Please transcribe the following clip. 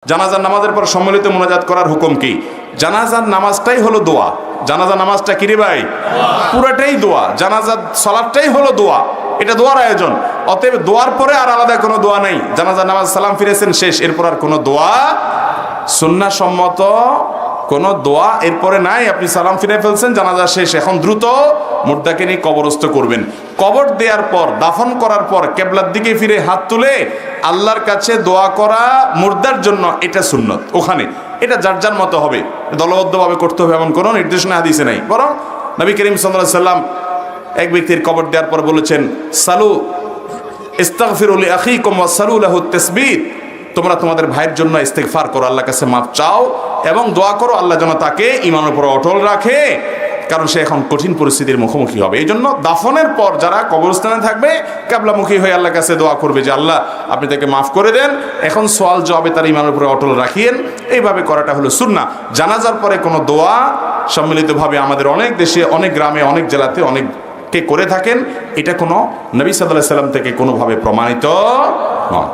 জানাজার নামাজের পর সম্মিলিত মোনাজাত করার হুকুম কি? জানাজার নামাজটাই হলো দোয়া। জানাজা নামাজটা কি রে ভাই? পুরাটাই দোয়া। জানাজার সালাতটাই হলো দোয়া, এটা দোয়ার আয়োজন। অতএব দোয়ার পরে আর আলাদা কোনো দোয়া নেই। জানাজার নামাজ সালাম ফিরেছেন শেষ, এরপর আর কোনো দোয়া সুন্নাহ সম্মত কোনো দোয়া এরপরে নাই। আপনি সালাম ফিরে ফেলছেন, জানাজা শেষ, এখন দ্রুত মুর্দাকে নিয়ে কবরস্থ করবেন। কবর দেওয়ার পর, দাফন করার পর কেবলার দিকে ফিরে হাত তুলে আল্লাহর কাছে দোয়া করা মুর্দার জন্য, এটা সুন্নত। ওখানে এটা যার যার মতো হবে, দলবদ্ধভাবে করতে হবে এমন কোনো নির্দেশনা হাদিসে নাই। বরং নবী করিম সাল্লাল্লাহু আলাইহি সাল্লাম এক ব্যক্তির কবর দেওয়ার পর বলেছেন, সালু ইস্তাগফিরু লি আখিকুম ওয়া সালু লাহু তাসবিত। তোমরা তোমাদের ভাইয়ের জন্য ইস্তেগফার করো, আল্লাহর কাছে মাফ চাও এবং দোয়া করো আল্লাহ যেন তাকে ঈমানের উপর অটল রাখে, কারণ সে এখন কঠিন পরিস্থিতির মুখোমুখি হবে। এই জন্য দাফনের পর যারা কবরস্থানে থাকবে কিবলামুখী হয়ে আল্লাহর কাছে দোয়া করবে যে আল্লাহ আপনি তাকে মাফ করে দেন, এখন সওয়াল জবাবে তার ঈমানের উপর অটল রাখিয়েন। এইভাবে করাটা হলো সুন্নাহ। জানাজার পরে কোনো দোয়া সম্মিলিতভাবে আমাদের অনেক দেশে, অনেক গ্রামে, অনেক জেলাতে অনেকে করে থাকেন। এটা কোনো নবী সাল্লাল্লাহু আলাইহি সাল্লাম থেকে কোনোভাবে প্রমাণিত নয়।